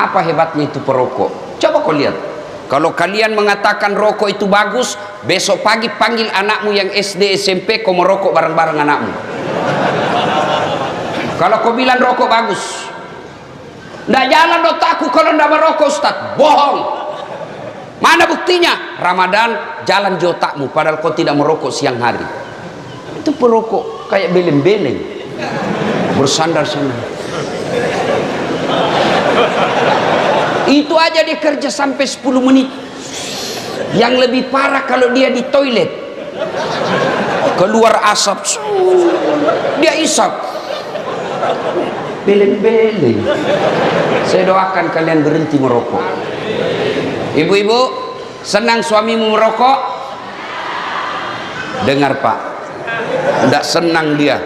Apa hebatnya itu perokok? Coba kau lihat. Kalau kalian mengatakan rokok itu bagus, besok pagi panggil anakmu yang SD SMP, kau merokok bareng-bareng anakmu. Kalau kau bilang rokok bagus, nggak jalan otakku kalau nggak merokok, Ustaz. Bohong. Mana buktinya? Ramadan jalan di otakmu, padahal kau tidak merokok siang hari. Itu perokok kayak beleng-beleng, bersandar-sandar. Itu aja dia kerja sampai 10 menit. Yang lebih parah kalau dia di toilet, keluar asap, dia isap, beleng-beleng. Saya doakan kalian berhenti merokok. Ibu-ibu, senang suamimu merokok? Dengar Pak, tidak senang dia,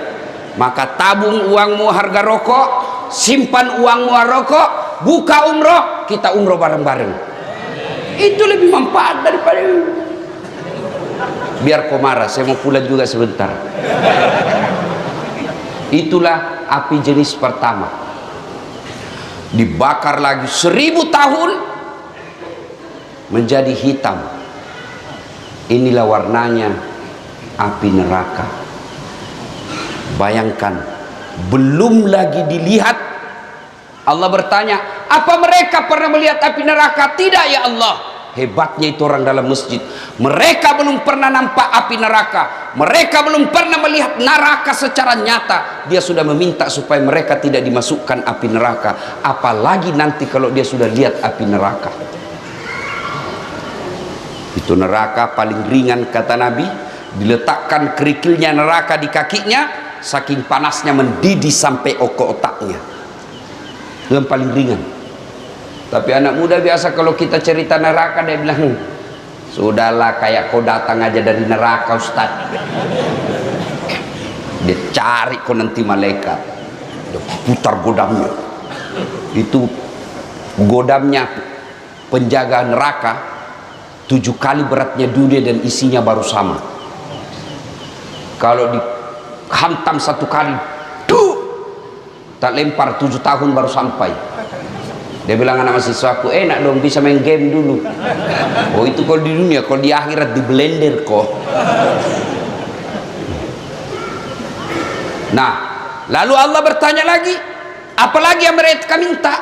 maka tabung uangmu harga rokok, simpan uangmu harga rokok, buka umroh, kita umroh bareng-bareng. Itu lebih manfaat daripada biar kau marah. Saya mau pulang juga sebentar. Itulah api jenis pertama, dibakar lagi 1000 tahun menjadi hitam. Inilah warnanya api neraka. Bayangkan, belum lagi dilihat. Allah bertanya, apa mereka pernah melihat api neraka? Tidak ya Allah. Hebatnya itu orang dalam masjid. Mereka belum pernah nampak api neraka. Mereka belum pernah melihat neraka secara nyata. Dia sudah meminta supaya mereka tidak dimasukkan api neraka. Apalagi nanti kalau dia sudah lihat api neraka. Itu neraka paling ringan kata Nabi. Diletakkan kerikilnya neraka di kakinya, saking panasnya mendidih sampai otaknya. Yang paling ringan. Tapi anak muda biasa kalau kita cerita neraka, dia bilang, sudahlah kayak kau datang aja dari neraka Ustaz. Dia cari kau nanti malaikat, dia putar godamnya. Itu godamnya penjaga neraka 7 kali beratnya dunia dan isinya baru sama. Kalau dihantam 1 kali, tak lempar 7 tahun baru sampai. Dia bilang anak mahasiswaku, enak dong bisa main game dulu. Oh itu kalau di dunia, kalau di akhirat di blender kok. Nah, lalu Allah bertanya lagi, apalagi yang mereka minta?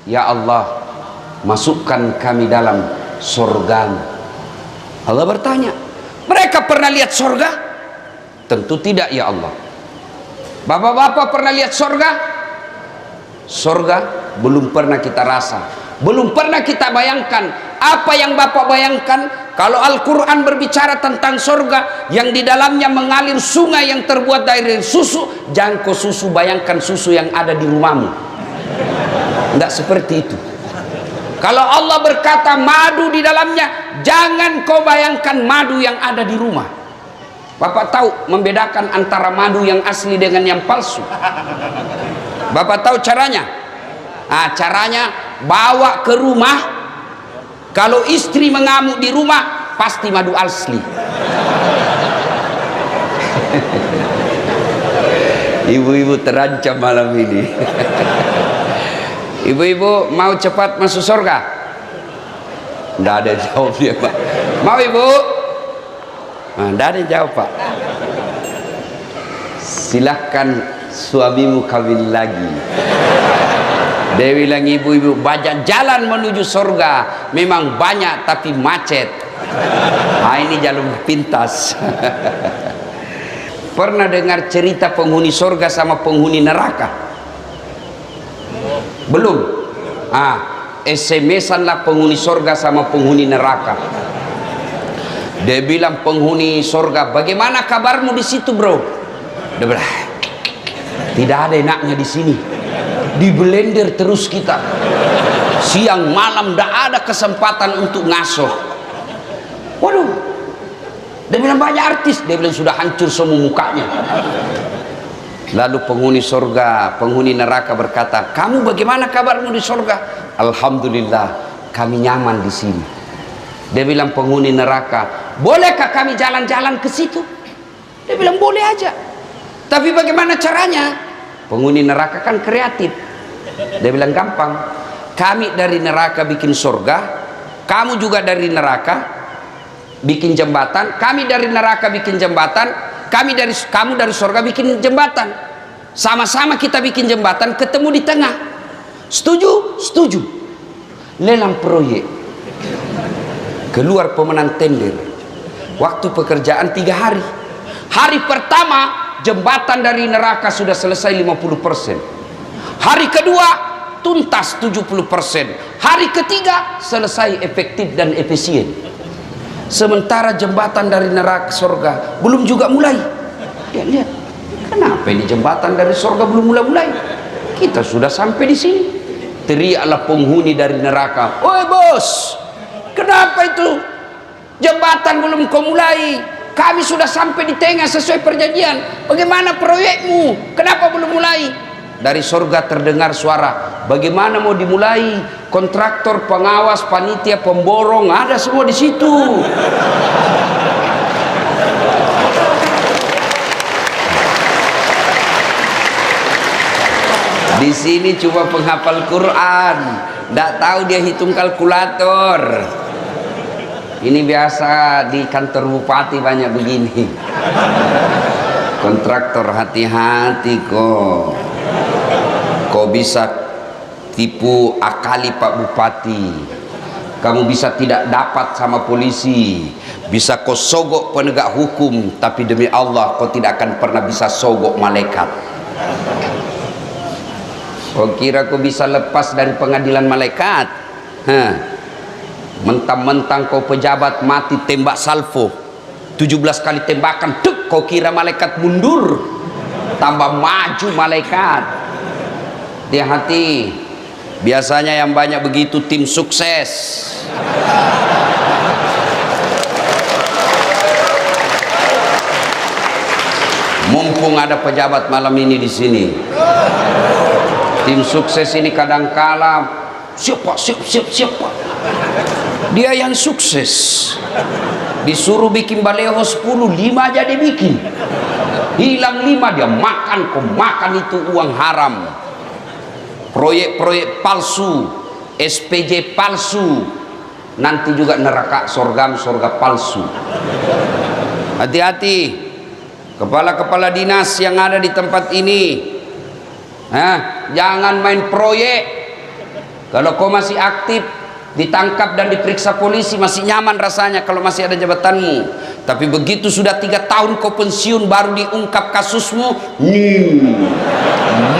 Ya Allah, masukkan kami dalam surgamu. Allah bertanya, mereka pernah lihat surga? Tentu tidak ya Allah. Bapak-bapak pernah lihat surga? Surga belum pernah kita rasa, belum pernah kita bayangkan. Apa yang Bapak bayangkan kalau Al-Quran berbicara tentang surga yang di dalamnya mengalir sungai yang terbuat dari susu? Jangan kau susu bayangkan susu yang ada di rumahmu, tidak seperti itu. Kalau Allah berkata madu di dalamnya, jangan kau bayangkan madu yang ada di rumah. Bapak tahu membedakan antara madu yang asli dengan yang palsu? Bapak tahu caranya? Nah, caranya bawa ke rumah. Kalau istri mengamuk di rumah, pasti madu asli. Ibu-ibu terancam malam ini. Ibu-ibu mau cepat masuk surga? Tidak ada jawabnya Pak. Mau ibu? Tidak ada jawab Pak. Silahkan suamimu kawin lagi. Dia bilang, ibu-ibu, banyak jalan menuju surga, memang banyak tapi macet. Nah, ini jalur pintas. Pernah dengar cerita penghuni surga sama penghuni neraka? Belum? SMS-an lah penghuni surga sama penghuni neraka. Dia bilang penghuni surga, bagaimana kabarmu di situ bro? Dia bilang, tidak ada enaknya di sini. Di blender terus kita, siang malam tidak ada kesempatan untuk ngasuh. Waduh, dia bilang banyak artis. Dia bilang sudah hancur semua mukanya. Lalu penghuni surga, penghuni neraka berkata, kamu bagaimana kabarmu di surga? Alhamdulillah, kami nyaman di sini. Dia bilang penghuni neraka, bolehkah kami jalan-jalan ke situ? Dia bilang boleh aja, tapi bagaimana caranya? Penghuni neraka kan kreatif. Dia bilang gampang, kami dari neraka bikin surga, kamu juga dari neraka bikin jembatan, kami dari neraka bikin jembatan, kamu dari surga bikin jembatan. Sama-sama kita bikin jembatan, ketemu di tengah. Setuju? Setuju. Lelang proyek. Keluar pemenang tender. Waktu pekerjaan 3 hari. Hari pertama jembatan dari neraka sudah selesai 50%. Hari kedua tuntas 70%. Hari ketiga selesai efektif dan efisien. Sementara jembatan dari neraka surga belum juga mulai. Lihat, kenapa ini jembatan dari surga belum mulai? Kita sudah sampai di sini. Teriaklah penghuni dari neraka, "Oi bos, kenapa itu jembatan belum kau mulai? Kami sudah sampai di tengah sesuai perjanjian. Bagaimana proyekmu? Kenapa belum mulai?" Dari surga terdengar suara, "Bagaimana mau dimulai? Kontraktor, pengawas, panitia, pemborong ada semua di situ." Di sini cuma penghafal Quran, tidak tahu dia hitung kalkulator. Ini biasa di kantor bupati banyak begini. Kontraktor, hati-hati kok. Kau bisa tipu akali Pak Bupati. Kamu bisa tidak dapat sama polisi. Bisa kau sogok penegak hukum, tapi demi Allah kau tidak akan pernah bisa sogok malaikat. Kau kira kau bisa lepas dari pengadilan malaikat? Mentang-mentang kau pejabat mati tembak salvo 17 kali tembakan, duk, kau kira malaikat mundur? Tambah maju malaikat. Hati-hati. Biasanya yang banyak begitu tim sukses. Mumpung ada pejabat malam ini di sini. Tim sukses ini kadangkala siapa? Dia yang sukses. Disuruh bikin baleho 10, 5 aja dia bikin. Hilang 5 dia makan, kau makan itu uang haram. Proyek-proyek palsu, SPJ palsu, nanti juga neraka surga palsu. Hati-hati kepala-kepala dinas yang ada di tempat ini. Jangan main proyek. Kalau kau masih aktif, ditangkap dan diperiksa polisi, masih nyaman rasanya kalau masih ada jabatanmu. Tapi begitu sudah 3 tahun kau pensiun, baru diungkap kasusmu,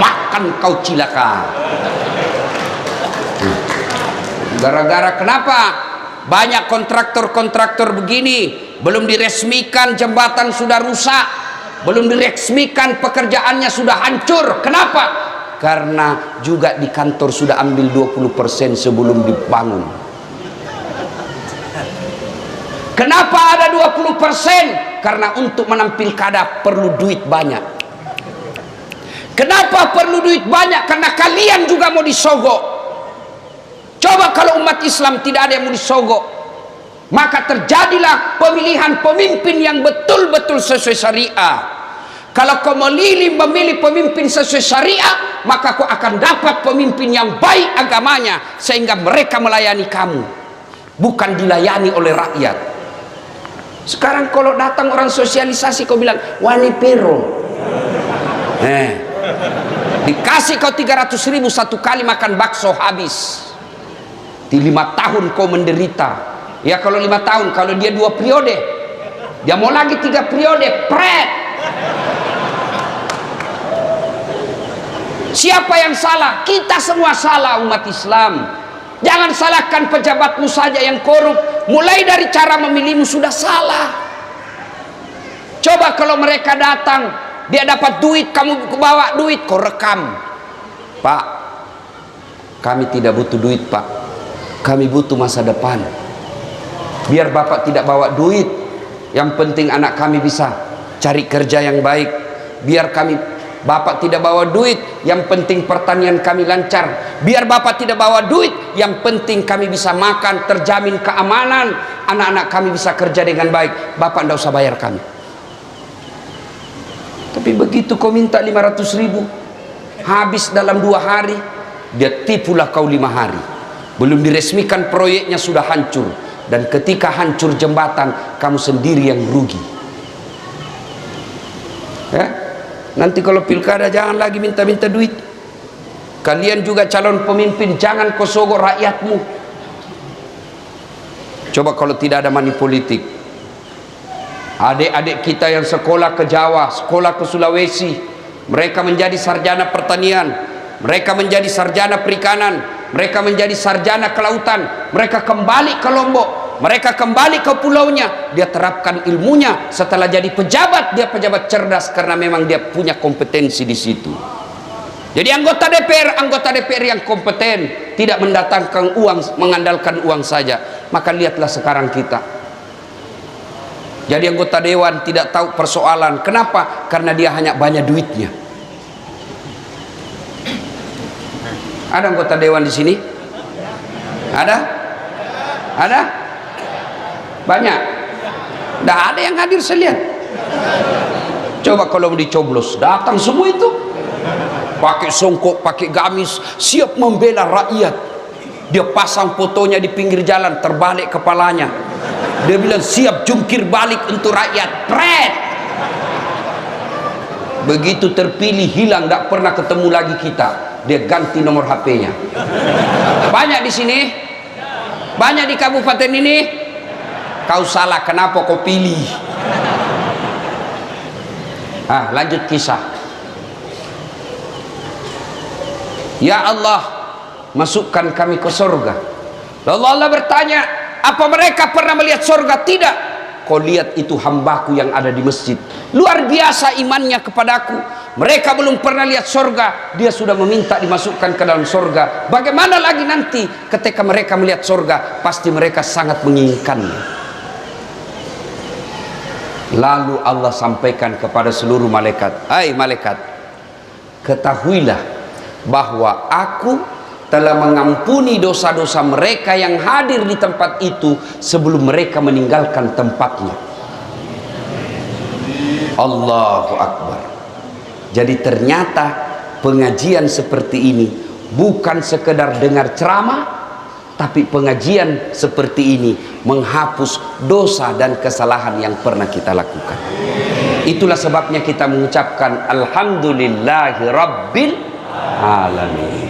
makan kau cilaka. Gara-gara kenapa? Banyak kontraktor-kontraktor begini, belum diresmikan jembatan sudah rusak, belum diresmikan pekerjaannya sudah hancur. Kenapa? Karena juga di kantor sudah ambil 20% sebelum dibangun. Kenapa ada 20%? Karena untuk menampil kada perlu duit banyak. Kenapa perlu duit banyak? Karena kalian juga mau disogok. Coba kalau umat Islam tidak ada yang mau disogok, maka terjadilah pemilihan pemimpin yang betul-betul sesuai syariah. Kalau kau memilih pemimpin sesuai syariah, maka kau akan dapat pemimpin yang baik agamanya, sehingga mereka melayani kamu, bukan dilayani oleh rakyat. Sekarang kalau datang orang sosialisasi, kau bilang wani pero, dikasih kau 300.000 satu kali makan bakso habis. Di 5 tahun kau menderita. Ya kalau 5 tahun, kalau dia 2 periode, dia mau lagi 3 periode, pret. Siapa yang salah? Kita semua salah, umat Islam. Jangan salahkan pejabatmu saja yang korup. Mulai dari cara memilihmu sudah salah. Coba kalau mereka datang, dia dapat duit, kamu bawa duit, kau rekam. Pak, kami tidak butuh duit, Pak. Kami butuh masa depan. Biar Bapak tidak bawa duit, yang penting anak kami bisa cari kerja yang baik. Biar Bapak tidak bawa duit, yang penting pertanian kami lancar. Biar Bapak tidak bawa duit, yang penting kami bisa makan, terjamin keamanan, anak-anak kami bisa kerja dengan baik. Bapak tidak usah bayar kami. Tapi begitu kau minta 500.000, habis dalam 2 hari. dia tipulah kau 5 hari. Belum diresmikan proyeknya sudah hancur. Dan ketika hancur jembatan, kamu sendiri yang rugi. Ya? Nanti kalau pilkada jangan lagi minta-minta duit. Kalian juga calon pemimpin, jangan kau sogok rakyatmu. Coba kalau tidak ada money politik, adik-adik kita yang sekolah ke Jawa, sekolah ke Sulawesi, mereka menjadi sarjana pertanian, mereka menjadi sarjana perikanan, mereka menjadi sarjana kelautan, mereka kembali ke Lombok, mereka kembali ke pulaunya, dia terapkan ilmunya, setelah jadi pejabat, dia pejabat cerdas karena memang dia punya kompetensi di situ. Jadi anggota DPR yang kompeten, tidak mendatangkan uang, mengandalkan uang saja. Maka lihatlah sekarang kita. Jadi anggota dewan tidak tahu persoalan. Kenapa? Karena dia hanya banyak duitnya. Ada anggota dewan di sini? Ada? Ada? Banyak? Tidak ada yang hadir, saya lihat. Coba kalau dicoblos, datang semua itu. Pakai songkok, pakai gamis, siap membela rakyat. Dia pasang fotonya di pinggir jalan, terbalik kepalanya. Dia bilang siap jungkir balik untuk rakyat. Pret. Begitu terpilih hilang, tidak pernah ketemu lagi kita. Dia ganti nomor HP-nya. Banyak di sini? Banyak di kabupaten ini? Kau salah, kenapa kau pilih? Lanjut kisah. Ya Allah, masukkan kami ke surga. Lalu Allah bertanya, apa mereka pernah melihat surga? Tidak. Kau lihat itu hambaku yang ada di masjid, luar biasa imannya kepadaku. Mereka belum pernah lihat surga, dia sudah meminta dimasukkan ke dalam surga. Bagaimana lagi nanti ketika mereka melihat surga? Pasti mereka sangat menginginkannya. Lalu Allah sampaikan kepada seluruh malaikat, hai malaikat, ketahuilah bahwa aku telah mengampuni dosa-dosa mereka yang hadir di tempat itu sebelum mereka meninggalkan tempatnya. Allahu Akbar. Jadi ternyata pengajian seperti ini bukan sekedar dengar ceramah, tapi pengajian seperti ini menghapus dosa dan kesalahan yang pernah kita lakukan. Itulah sebabnya kita mengucapkan Alhamdulillahi Rabbil Alamin.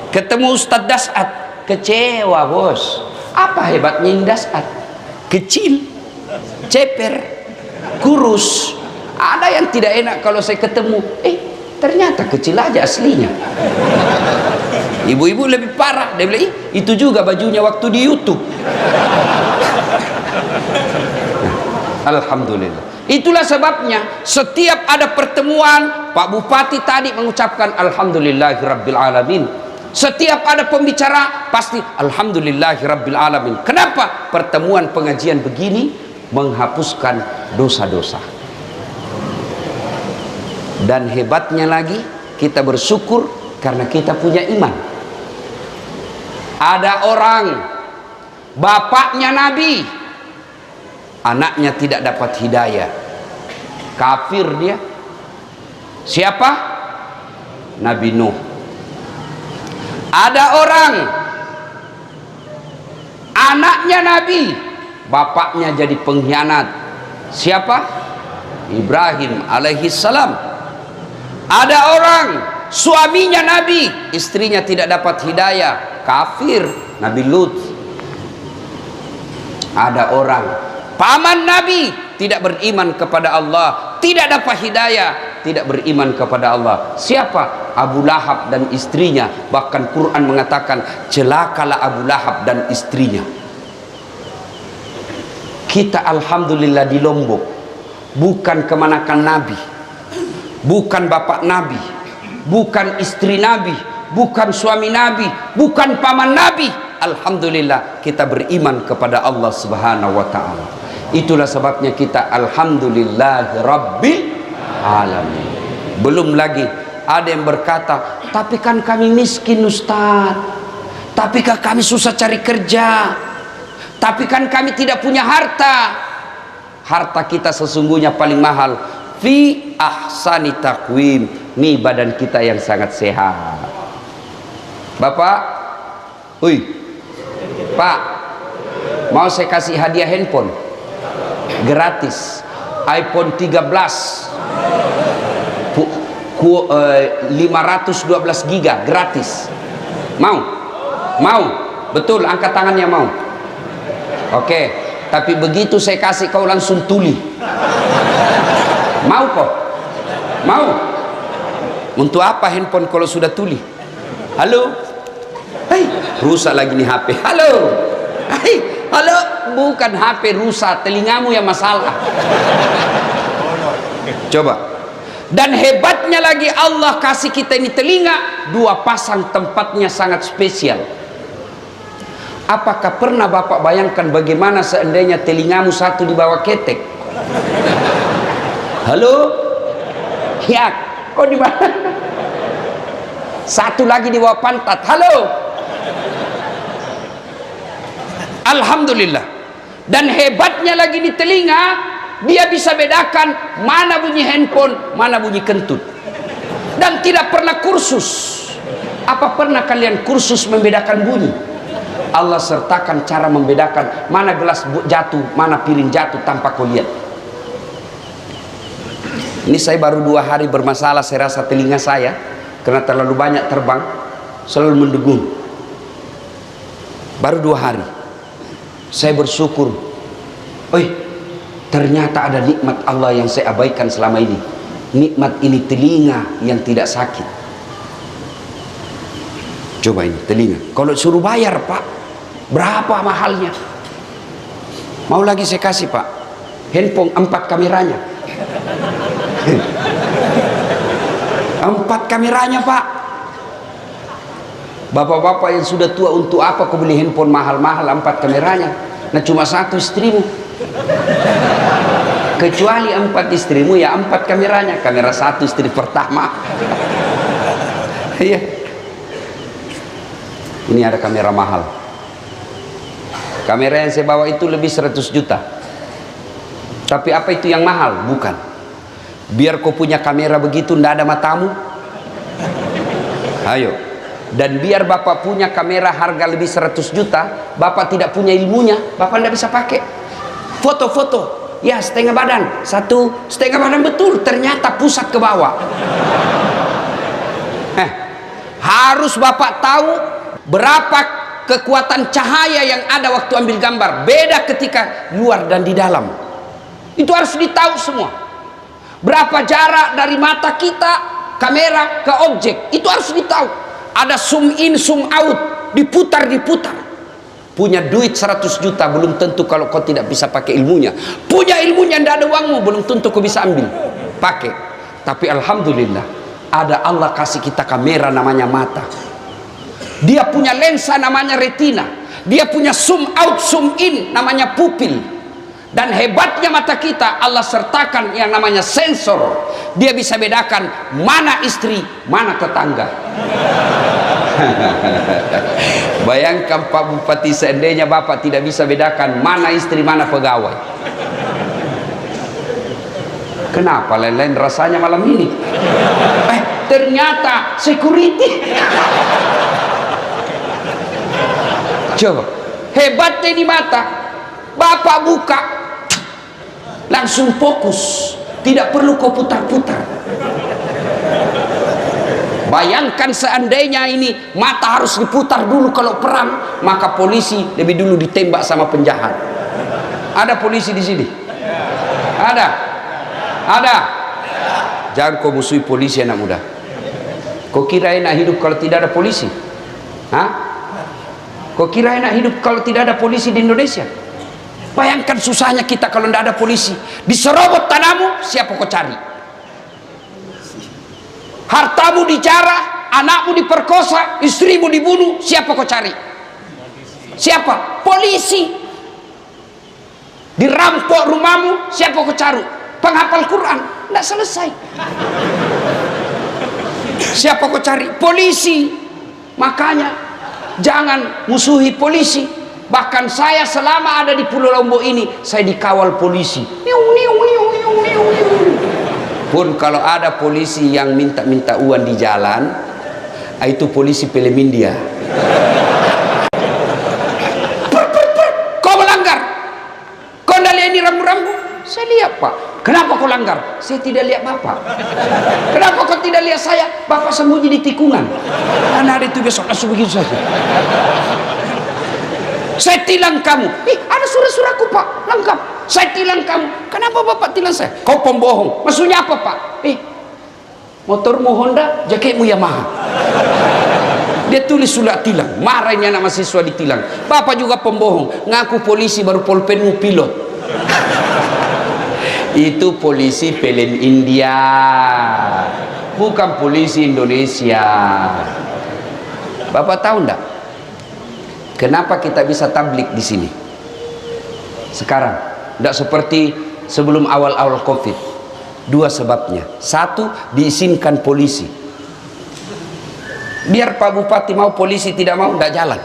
Ketemu Ustadz Dasat, kecewa bos. Apa hebatnya ini Dasat? Kecil, ceper, kurus. Ada yang tidak enak kalau saya ketemu, ternyata kecil aja aslinya. Ibu-ibu lebih parah, dia bilang, itu juga bajunya waktu di YouTube. Alhamdulillah. Itulah sebabnya setiap ada pertemuan, Pak Bupati tadi mengucapkan Alhamdulillahirabbil alamin. Setiap ada pembicara pasti Alhamdulillahirabbil alamin. Kenapa? Pertemuan pengajian begini menghapuskan dosa-dosa. Dan hebatnya lagi, kita bersyukur karena kita punya iman. Ada orang bapaknya Nabi, anaknya tidak dapat hidayah, kafir dia. Siapa? Nabi Nuh. Ada orang anaknya Nabi, bapaknya jadi pengkhianat. Siapa? Ibrahim alaihissalam. Ada orang suaminya Nabi, istrinya tidak dapat hidayah, kafir. Nabi Lut. Ada orang paman Nabi tidak beriman kepada Allah, tidak dapat hidayah, tidak beriman kepada Allah. Siapa? Abu Lahab dan istrinya. Bahkan Quran mengatakan celakalah Abu Lahab dan istrinya. Kita alhamdulillah di Lombok bukan kemanakan Nabi, bukan bapak Nabi, bukan istri Nabi, bukan suami Nabi, bukan paman Nabi. Alhamdulillah kita beriman kepada Allah Subhanahu wa ta'ala. Itulah sebabnya kita Alhamdulillahi Rabbil Alamin. Belum lagi ada yang berkata, tapi kan kami miskin Ustaz, tapi kan kami susah cari kerja, tapi kan kami tidak punya harta. Harta kita sesungguhnya paling mahal fi ahsani taqwim, nih badan kita yang sangat sehat. Bapak, Pak, mau saya kasih hadiah handphone gratis, iPhone 13 512 giga gratis. Mau? Betul, angkat tangannya mau. Oke, tapi begitu saya kasih kau langsung tuli. Mau kok? Mau? Untuk apa handphone kalau sudah tuli? Halo? Hei, rusak lagi nih HP. Halo? Hei, halo? Bukan HP rusak, telingamu yang masalah. Coba. Dan hebatnya lagi Allah kasih kita ini telinga, dua pasang, tempatnya sangat spesial. Apakah pernah Bapak bayangkan bagaimana seandainya telingamu satu di bawah ketek? Halo? Ya, kok di mana? Satu lagi di bawah pantat. Halo? Alhamdulillah. Dan hebatnya lagi di telinga, dia bisa bedakan mana bunyi handphone, mana bunyi kentut. Dan tidak pernah kursus. Apa pernah kalian kursus membedakan bunyi? Allah sertakan cara membedakan mana gelas jatuh, mana piring jatuh tanpa kau lihat. Ini saya baru 2 hari bermasalah, saya rasa telinga saya karena terlalu banyak terbang selalu mendegung. Baru 2 hari saya bersyukur, ternyata ada nikmat Allah yang saya abaikan selama ini. Nikmat ini telinga yang tidak sakit. Coba ini telinga, kalau suruh bayar Pak, berapa mahalnya? Mau lagi saya kasih Pak, handphone 4 kameranya. 4 kameranya Pak. Bapak-bapak yang sudah tua, untuk apa kau beli handphone mahal-mahal 4 kameranya? Nah cuma 1 istrimu. Kecuali 4 istrimu ya 4 kameranya. Kamera 1 istri pertama. Iya. Ini ada kamera mahal. Kamera yang saya bawa itu lebih 100 juta. Tapi apa itu yang mahal? Bukan. Biar kau punya kamera begitu ndak ada matamu. Ayo. Dan biar Bapak punya kamera harga lebih 100 juta, Bapak tidak punya ilmunya, Bapak ndak bisa pakai. Foto-foto, ya setengah badan, setengah badan betul, ternyata pusat ke bawah. Harus Bapak tahu berapa kekuatan cahaya yang ada waktu ambil gambar, beda ketika luar dan di dalam. Itu harus ditahu semua. Berapa jarak dari mata kita, kamera ke objek, itu harus ditahu. Ada zoom in, zoom out, diputar. Punya duit 100 juta belum tentu kalau kau tidak bisa pakai ilmunya. Punya ilmunya ndak ada uangmu, belum tentu kau bisa ambil pakai. Tapi alhamdulillah ada Allah kasih kita kamera namanya mata. Dia punya lensa namanya retina. Dia punya zoom out, zoom in namanya pupil. Dan hebatnya mata kita Allah sertakan yang namanya sensor. Dia bisa bedakan mana istri, mana tetangga. Bayangkan Pak Bupati, seandainya Bapak tidak bisa bedakan mana istri, mana pegawai. Kenapa lain-lain rasanya malam ini? Ternyata security. Coba, hebatnya di mata. Bapak buka, langsung fokus, tidak perlu kau putar-putar. Bayangkan seandainya ini mata harus diputar dulu kalau perang, maka polisi lebih dulu ditembak sama penjahat. Ada polisi di sini? Ada? Jangan kau musuhi polisi anak muda. Kau kira enak hidup kalau tidak ada polisi? Kau kira enak hidup kalau tidak ada polisi di Indonesia? Bayangkan susahnya kita kalau tidak ada polisi. Diserobot tanahmu, siapa kau cari? Hartamu dijarah, anakmu diperkosa, istrimu dibunuh, siapa kau cari? Siapa? Polisi. Dirampok rumahmu, siapa kau cari? Penghafal Quran, tidak selesai. Siapa kau cari? Polisi. Makanya jangan musuhi polisi. Bahkan saya selama ada di Pulau Lombok ini, saya dikawal polisi. Pun kalau ada polisi yang minta-minta uang di jalan, Itu polisi film India. Kau melanggar. Kau tidak lihat ini rambu-rambu? Saya lihat, Pak. Kenapa kau langgar? Saya tidak lihat Bapak. Kenapa kau tidak lihat saya? Bapak sembunyi di tikungan. Karena hari itu besok langsung begitu saja. Saya tilang kamu. Ada surat-suratku, Pak, lengkap. Saya tilang kamu. Kenapa Bapak tilang saya? Kau pembohong. Maksudnya apa, Pak? Motormu Honda, jaketmu Yamaha. Dia tulis surat tilang. Marahnya anak mahasiswa ditilang. Bapak juga pembohong. Ngaku polisi baru pulpenmu pilot. Itu polisi film India, bukan polisi Indonesia. Bapak tahu enggak kenapa kita bisa tablik di sini sekarang? Tidak seperti sebelum awal-awal COVID. Dua sebabnya. Satu, diizinkan polisi. Biar Pak Bupati mau, polisi tidak mau, tidak jalan.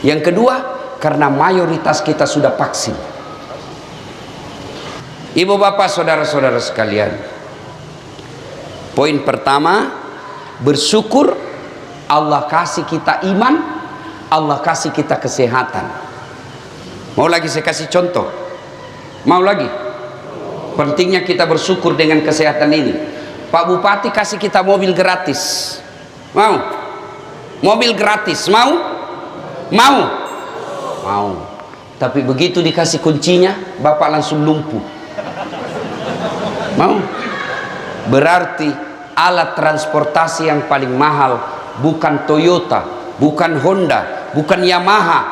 Yang kedua, karena mayoritas kita sudah vaksin. Ibu bapak saudara-saudara sekalian, poin pertama, bersyukur Allah kasih kita iman, Allah kasih kita kesehatan. Mau lagi saya kasih contoh? Mau lagi? Pentingnya kita bersyukur dengan kesehatan ini. Pak Bupati kasih kita mobil gratis. Mau? Mobil gratis, mau? Mau? Mau. Tapi begitu dikasih kuncinya, bapak langsung lumpuh. Mau? Berarti alat transportasi yang paling mahal bukan Toyota, bukan Honda, bukan Yamaha,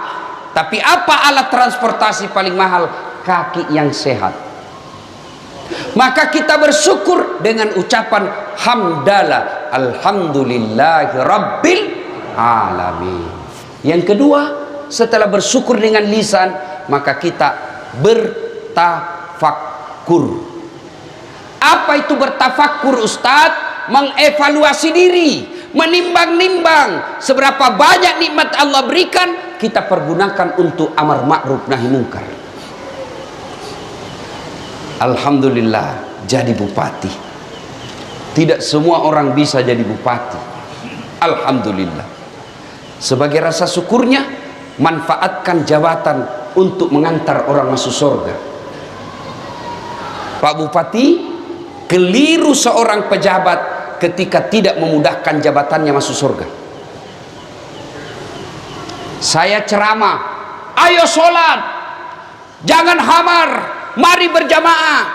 tapi apa alat transportasi paling mahal? Kaki yang sehat. Maka kita bersyukur dengan ucapan hamdalah, alhamdulillahi rabbil alamin. Yang kedua, setelah bersyukur dengan lisan, maka kita bertafakkur. Apa itu bertafakkur, Ustadz? Mengevaluasi diri, menimbang-nimbang seberapa banyak nikmat Allah berikan, kita pergunakan untuk amar ma'ruf nahi munkar. Alhamdulillah jadi bupati. Tidak semua orang bisa jadi bupati. Alhamdulillah. Sebagai rasa syukurnya, manfaatkan jabatan untuk mengantar orang masuk surga. Pak Bupati, keliru seorang pejabat ketika tidak memudahkan jabatannya masuk surga. Saya ceramah, ayo sholat, jangan hamar, mari berjamaah.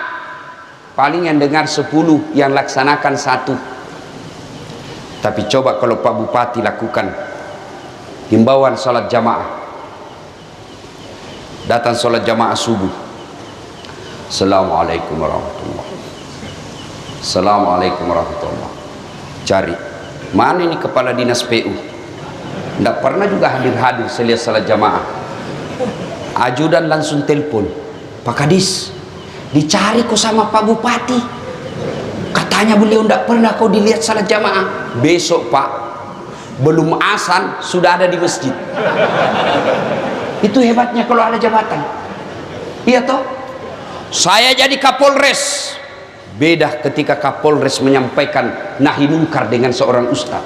Paling yang dengar 10, yang laksanakan 1. Tapi coba kalau Pak Bupati lakukan himbauan sholat jamaah, datang sholat jamaah subuh, Assalamualaikum warahmatullahi, Assalamualaikum warahmatullahi. Cari mana ini kepala dinas PU, tidak pernah juga hadir-hadir. Saya lihat salat jamaah, ajudan langsung telepon, Pak Kadis, dicari kok sama Pak Bupati, katanya beliau tidak pernah kau dilihat salat jamaah. Besok Pak, belum azan sudah ada di masjid. Itu hebatnya kalau ada jabatan. Iya toh. Saya jadi Kapolres, beda ketika Kapolres menyampaikan nahi mungkar dengan seorang ustaz.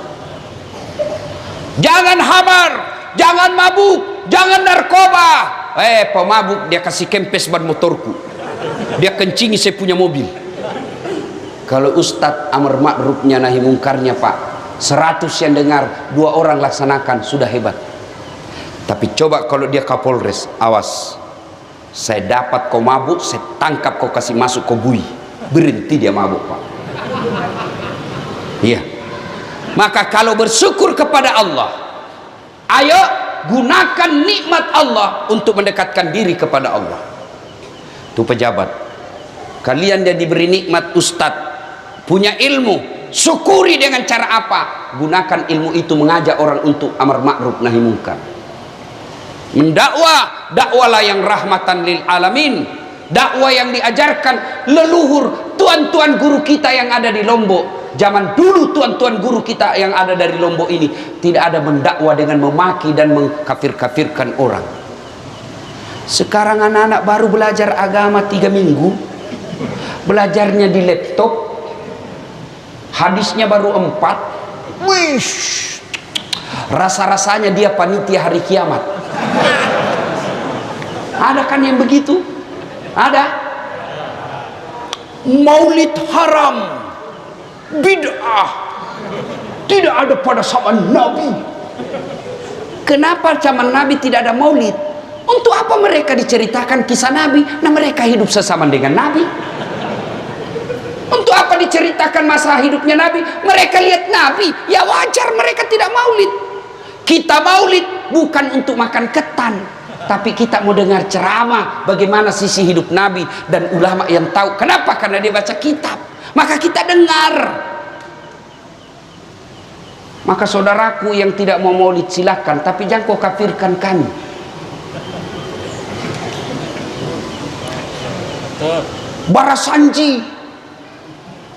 Jangan hamar, jangan mabuk, jangan narkoba. Pemabuk dia kasih kempes ban motorku, dia kencingi saya punya mobil. Kalau ustaz amar ma'rufnya nahi mungkarnya Pak, 100 yang dengar, 2 orang laksanakan, sudah hebat. Tapi coba kalau dia Kapolres, awas, saya dapat kau mabuk, saya tangkap kau kasih masuk kau bui. Berhenti dia mabuk Pak. Iya. Maka kalau bersyukur kepada Allah, ayo gunakan nikmat Allah untuk mendekatkan diri kepada Allah. Itu pejabat, kalian yang diberi nikmat ustadz, punya ilmu, syukuri dengan cara apa? Gunakan ilmu itu mengajak orang untuk amar ma'ruf nahi munkar. Mendakwah, dakwalah yang rahmatan lil alamin. Dakwah yang diajarkan leluhur tuan-tuan guru kita yang ada di Lombok. Zaman dulu tuan-tuan guru kita yang ada dari Lombok ini tidak ada mendakwah dengan memaki dan mengkafir-kafirkan orang. Sekarang anak-anak baru belajar agama 3 minggu, belajarnya di laptop, hadisnya baru 4. Wish, rasa-rasanya dia panitia hari kiamat. Ada kan yang begitu? Ada. Maulid haram, bid'ah, tidak ada pada zaman Nabi. Kenapa zaman Nabi tidak ada maulid? Untuk apa mereka diceritakan kisah Nabi? Nah, mereka hidup sesama dengan Nabi. Untuk apa diceritakan masa hidupnya Nabi? Mereka lihat Nabi, ya wajar mereka tidak maulid. Kita maulid bukan untuk makan ketan, tapi kita mau dengar ceramah bagaimana sisi hidup Nabi dan ulama yang tahu. Kenapa? Karena dia baca kitab, maka kita dengar. Maka saudaraku yang tidak mau maulid silakan, tapi jangan kau kafirkan kami. Barasanji,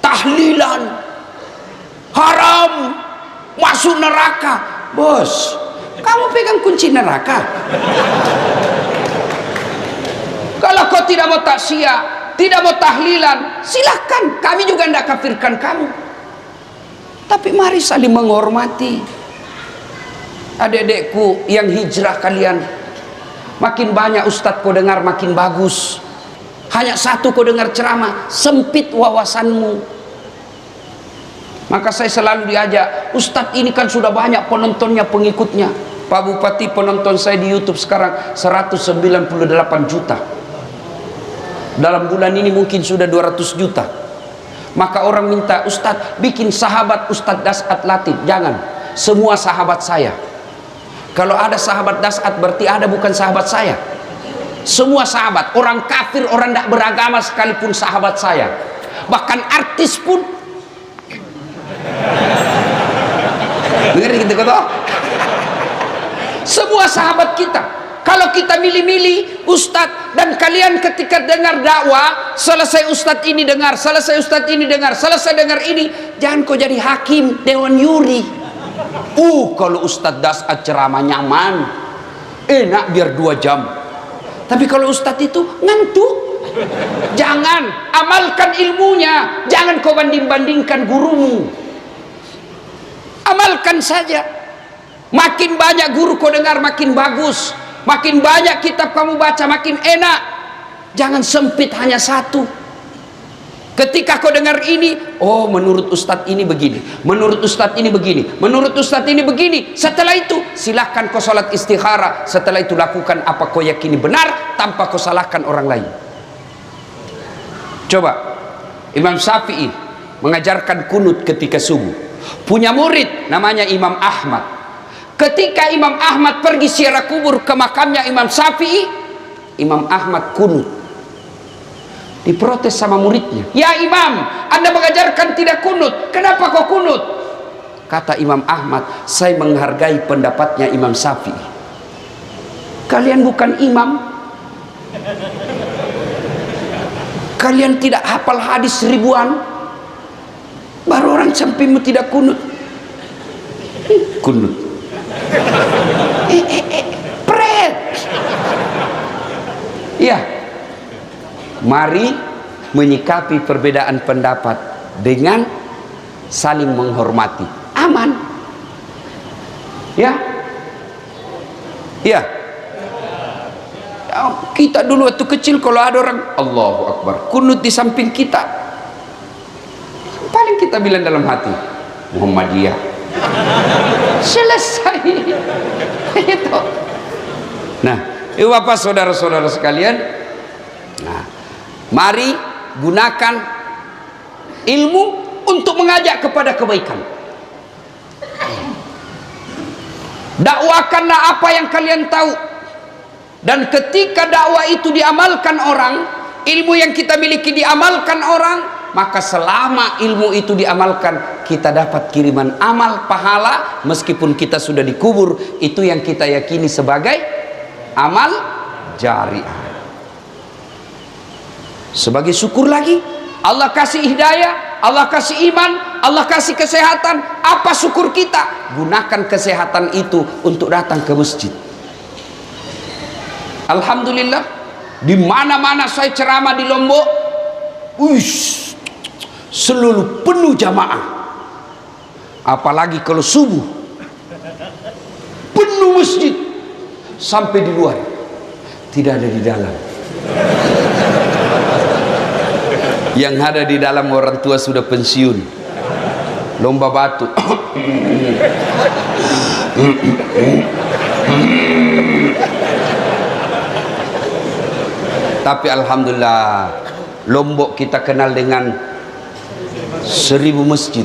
tahlilan, haram, masuk neraka. Bos, kamu pegang kunci neraka. Kalau kau tidak mau taksiyah, tidak mau tahlilan, silakan, kami juga tidak kafirkan kamu. Tapi mari saling menghormati. Adik-adikku yang hijrah kalian, makin banyak ustadz kau dengar makin bagus. Hanya satu kau dengar ceramah, sempit wawasanmu. Maka saya selalu diajak, ustadz ini kan sudah banyak penontonnya, pengikutnya. Pak Bupati, penonton saya di YouTube sekarang 198 juta. Dalam bulan ini mungkin sudah 200 juta. Maka orang minta, ustadz bikin sahabat Ustadz Dasat Latif. Jangan, semua sahabat saya. Kalau ada sahabat Dasat berarti ada bukan sahabat saya. Semua sahabat, orang kafir, orang tidak beragama sekalipun sahabat saya. Bahkan artis pun. Dengar gitu kata. Semua sahabat kita. Kalau kita milih-milih ustadz, dan kalian ketika dengar dakwah, selesai ustadz ini dengar, selesai ustadz ini dengar, selesai dengar ini, jangan kau jadi hakim dewan yuri. Kalau ustadz Dasat ceramah nyaman, enak biar 2 jam. Tapi kalau ustadz itu ngantuk. Jangan, amalkan ilmunya, jangan kau banding-bandingkan gurumu. Amalkan saja. Makin banyak guru kau dengar makin bagus, makin banyak kitab kamu baca makin enak. Jangan sempit hanya satu. Ketika kau dengar ini, oh menurut ustadz ini begini, menurut ustadz ini begini, menurut ustadz ini begini. Setelah itu silahkan kau sholat istikharah. Setelah itu lakukan apa kau yakini benar tanpa kau salahkan orang lain. Coba Imam Syafi'i mengajarkan kunut ketika subuh. Punya murid namanya Imam Ahmad. Ketika Imam Ahmad pergi ziarah kubur ke makamnya Imam Syafi'i, Imam Ahmad kunut. Diprotes sama muridnya, ya Imam, Anda mengajarkan tidak kunut, kenapa kau kunut? Kata Imam Ahmad, saya menghargai pendapatnya Imam Syafi'i. Kalian bukan imam, kalian tidak hafal hadis ribuan, baru orang sampingmu tidak kunut. Kunut pret. Ya, mari menyikapi perbedaan pendapat dengan saling menghormati. Aman. Ya. Ya. Kita dulu waktu kecil kalau ada orang Allahu Akbar kunut di samping kita, paling kita bilang dalam hati, Muhammadiyah. Selesai. Itu. Nah, Bapak saudara-saudara sekalian, nah, mari gunakan ilmu untuk mengajak kepada kebaikan. Dakwakanlah apa yang kalian tahu. Dan ketika dakwah itu diamalkan orang, ilmu yang kita miliki diamalkan orang, maka selama ilmu itu diamalkan, kita dapat kiriman amal pahala meskipun kita sudah dikubur. Itu yang kita yakini sebagai amal jariah. Sebagai syukur lagi, Allah kasih hidayah, Allah kasih iman, Allah kasih kesehatan. Apa syukur kita? Gunakan kesehatan itu untuk datang ke masjid. Alhamdulillah, di mana-mana saya ceramah di Lombok, seluruh penuh jamaah. Apalagi kalau subuh, penuh masjid sampai di luar, tidak ada di dalam. Yang ada di dalam orang tua sudah pensiun, lomba batu. Tapi alhamdulillah, Lombok kita kenal dengan 1000 masjid.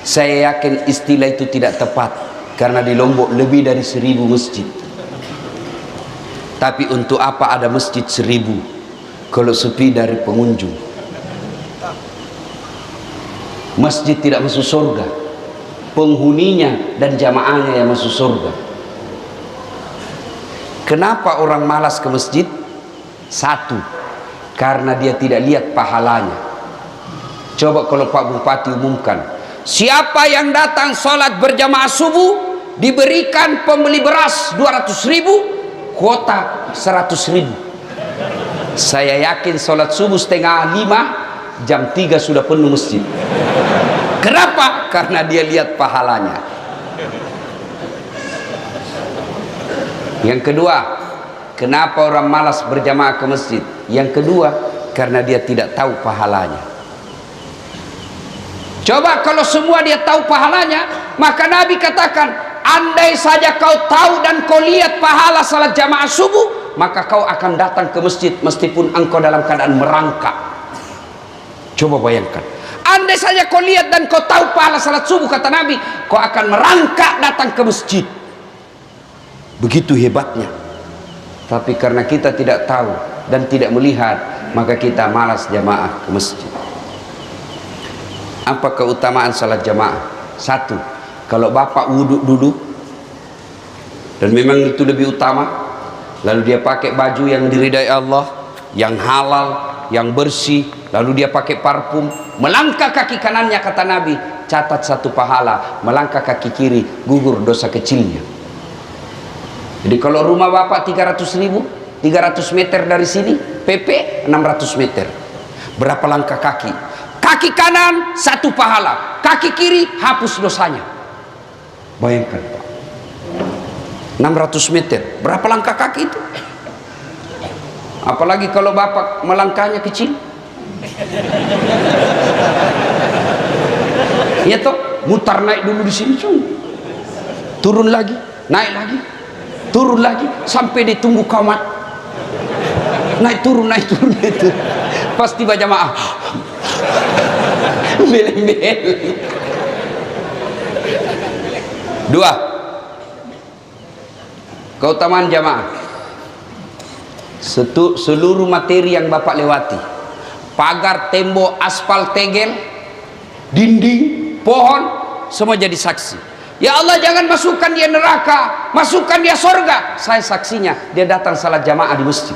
Saya yakin istilah itu tidak tepat, karena di Lombok lebih dari 1000 masjid. Tapi untuk apa ada masjid 1000 kalau sepi dari pengunjung? Masjid tidak masuk surga, penghuninya dan jamaahnya yang masuk surga. Kenapa orang malas ke masjid? Satu, karena dia tidak lihat pahalanya. Coba kalau Pak Bupati umumkan, siapa yang datang sholat berjamaah subuh diberikan pembeli beras 200.000, kuota 100.000. Saya yakin sholat subuh 4:30, jam 3 sudah penuh masjid. Kenapa? Karena dia lihat pahalanya. Yang kedua, kenapa orang malas berjamaah ke masjid? Yang kedua, karena dia tidak tahu pahalanya. Coba kalau semua dia tahu pahalanya, maka Nabi katakan, andai saja kau tahu dan kau lihat pahala salat jamaah subuh, maka kau akan datang ke masjid meskipun engkau dalam keadaan merangkak. Coba bayangkan, andai saja kau lihat dan kau tahu pahala salat subuh, kata Nabi, kau akan merangkak datang ke masjid. Begitu hebatnya. Tapi karena kita tidak tahu dan tidak melihat, maka kita malas jamaah ke masjid. Apa keutamaan salat jamaah? Satu, kalau bapak wudhu dulu, dan memang itu lebih utama, lalu dia pakai baju yang diridai Allah, yang halal, yang bersih, lalu dia pakai parfum, melangkah kaki kanannya, kata Nabi, catat 1 pahala, melangkah kaki kiri, gugur dosa kecilnya. Jadi kalau rumah bapak 300.000, 300 meter dari sini, PP 600 meter. Berapa langkah kaki? Kaki kanan 1 pahala, kaki kiri hapus dosanya. Bayangkan Pak, 600 meter, berapa langkah kaki itu? Apalagi kalau bapak melangkahnya kecil. Ya toh, mutar naik dulu di sini, turun lagi, naik lagi, turun lagi, sampai ditunggu kamat. Naik turun, naik turun, naik turun. Pas tiba jamaah, beleng-beleng. 2, keutamaan jamaah. Seluruh materi yang bapak lewati, pagar, tembok, aspal, tegel, dinding, pohon, semua jadi saksi. Ya Allah, jangan masukkan dia neraka, masukkan dia surga. Saya saksinya, dia datang salat jamaah di masjid.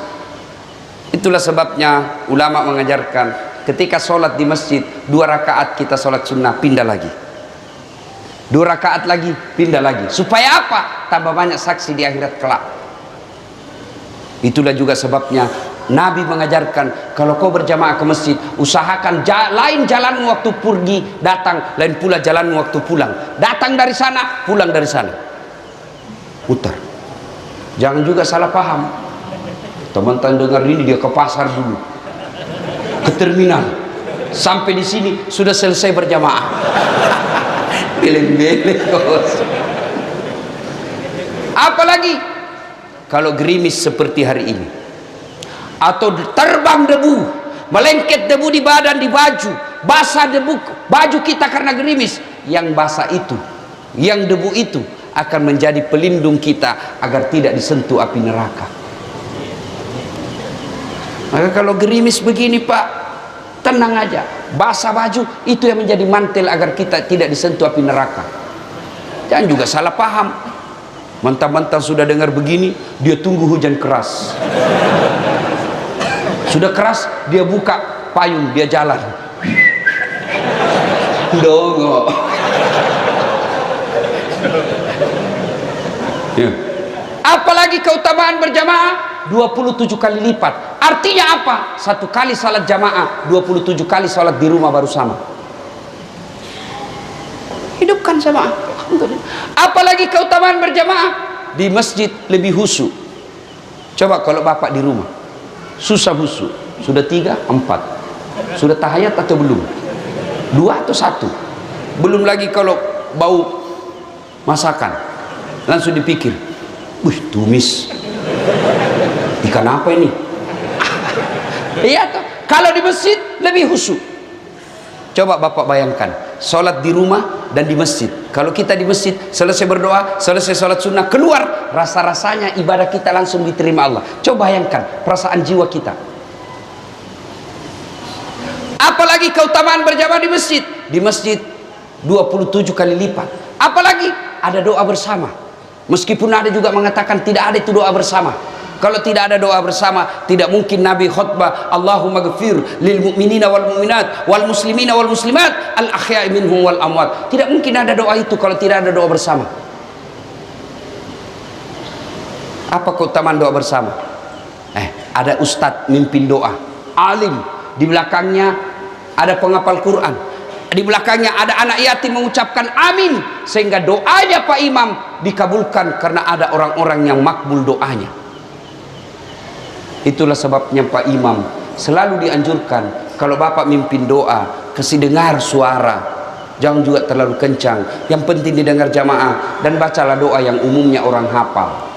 Itulah sebabnya ulama mengajarkan, ketika sholat di masjid, 2 rakaat kita sholat sunnah, pindah lagi, 2 rakaat lagi, pindah lagi. Supaya apa? Tambah banyak saksi di akhirat kelak. Itulah juga sebabnya Nabi mengajarkan, kalau kau berjamaah ke masjid, usahakan lain jalanmu waktu pergi datang, lain pula jalanmu waktu pulang. Datang dari sana, pulang dari sana, putar. Jangan juga salah paham. Teman-teman dengar ini, dia ke pasar dulu, ke terminal, sampai di sini sudah selesai berjamaah. Beleng-beleng. Apalagi kalau gerimis seperti hari ini, atau terbang debu, melengket debu di badan, di baju, basah debu baju kita karena gerimis. Yang basah itu, yang debu itu akan menjadi pelindung kita agar tidak disentuh api neraka. Maka kalau gerimis begini Pak, tenang aja, basah baju itu yang menjadi mantel agar kita tidak disentuh api neraka. Jangan juga salah paham, mentang-mentang sudah dengar begini, dia tunggu hujan keras. Sudah keras, dia buka payung, dia jalan. Dongo. Ya. Apalagi keutamaan berjamaah 27 kali lipat. Artinya apa? 1 kali salat jamaah, 27 kali salat di rumah baru sama. Hidupkan jamaah. Alhamdulillah. Apalagi keutamaan berjamaah di masjid lebih khusyuk. Coba kalau bapak di rumah susah khusyuk, sudah 3, 4, sudah tahiyat atau belum? 2 atau 1? Belum lagi kalau bau masakan, langsung dipikir, wih tumis ikan apa ini? Iya toh. Kalau di masjid lebih khusyuk. Coba bapak bayangkan, sholat di rumah dan di masjid. Kalau kita di masjid, selesai berdoa, selesai sholat sunnah, keluar, rasa-rasanya ibadah kita langsung diterima Allah. Coba bayangkan perasaan jiwa kita. Apalagi keutamaan berjamaah di masjid. Di masjid 27 kali lipat. Apalagi ada doa bersama. Meskipun ada juga mengatakan tidak ada itu doa bersama. Kalau tidak ada doa bersama, tidak mungkin Nabi khutbah Allahumma ghafir lil mu'minina wal mu'minat wal muslimina wal muslimat al ahya'i minhum wal amwat. Tidak mungkin ada doa itu kalau tidak ada doa bersama. Apa keutamaan doa bersama? Ada ustadz mimpin doa, alim, di belakangnya ada penghafal Quran, di belakangnya ada anak yatim mengucapkan amin, sehingga doanya Pak Imam dikabulkan karena ada orang-orang yang makbul doanya. Itulah sebabnya Pak Imam selalu dianjurkan kalau bapak mimpin doa, kasih dengar suara, jangan juga terlalu kencang, yang penting didengar jamaah, dan bacalah doa yang umumnya orang hafal.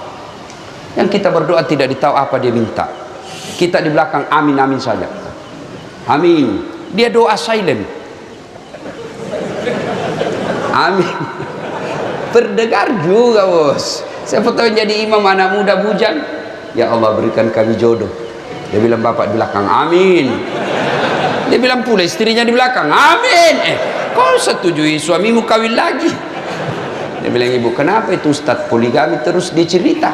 Yang kita berdoa tidak ditahu apa dia minta, kita di belakang amin amin saja, amin. Dia doa silent, amin. Berdengar juga bos. Siapa tahu jadi imam anak muda bujang, ya Allah berikan kami jodoh. Dia bilang bapak di belakang amin. Dia bilang pula istrinya di belakang amin. Kau setujui suamimu kawin lagi? Dia bilang, ibu kenapa itu ustadz poligami terus dicerita?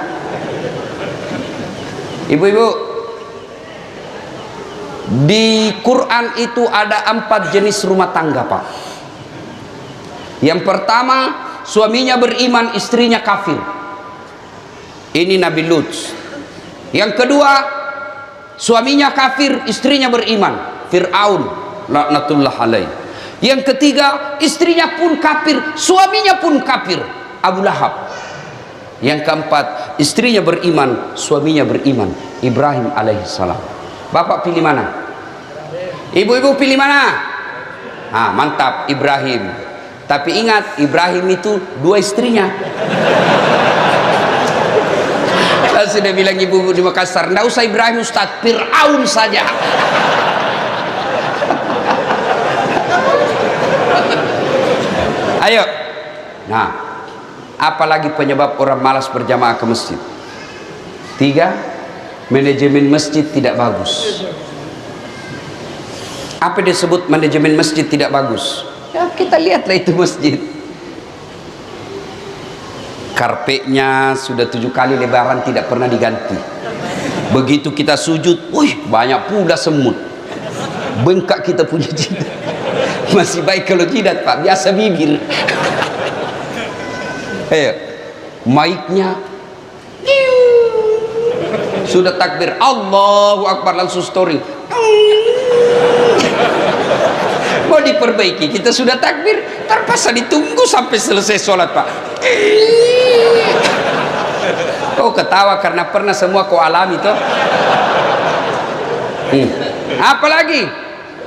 Ibu-ibu, di Quran itu ada 4 jenis rumah tangga pak. Yang pertama, suaminya beriman, istrinya kafir. Ini Nabi Lut. Yang kedua, suaminya kafir, istrinya beriman, Fir'aun laknatullah alaih. Yang ketiga, istrinya pun kafir, suaminya pun kafir, Abu Lahab. Yang keempat, istrinya beriman, suaminya beriman, Ibrahim alaihissalam. Bapak pilih mana? Ibu-ibu pilih mana? Mantap, Ibrahim. Tapi ingat, Ibrahim itu 2 istrinya. Saya sudah bilang ibu di Makassar, nggak usah Ibrahim Ustaz, Fir'aun saja. Ayo. Nah, apalagi penyebab orang malas berjamaah ke masjid? 3, manajemen masjid tidak bagus. Apa disebut manajemen masjid tidak bagus? Ya, kita lihatlah itu masjid. Karpetnya sudah 7 kali lebaran tidak pernah diganti. Begitu kita sujud, wih banyak pula semut. Bengkak kita punya jidat. Masih baik kalau jidat pak, biasa bibir. Mic-nya sudah takbir Allahu Akbar langsung story. Mau diperbaiki, kita sudah takbir, terpaksa ditunggu sampai selesai sholat pak. Kau ketawa karena pernah semua kau alami toh. Apalagi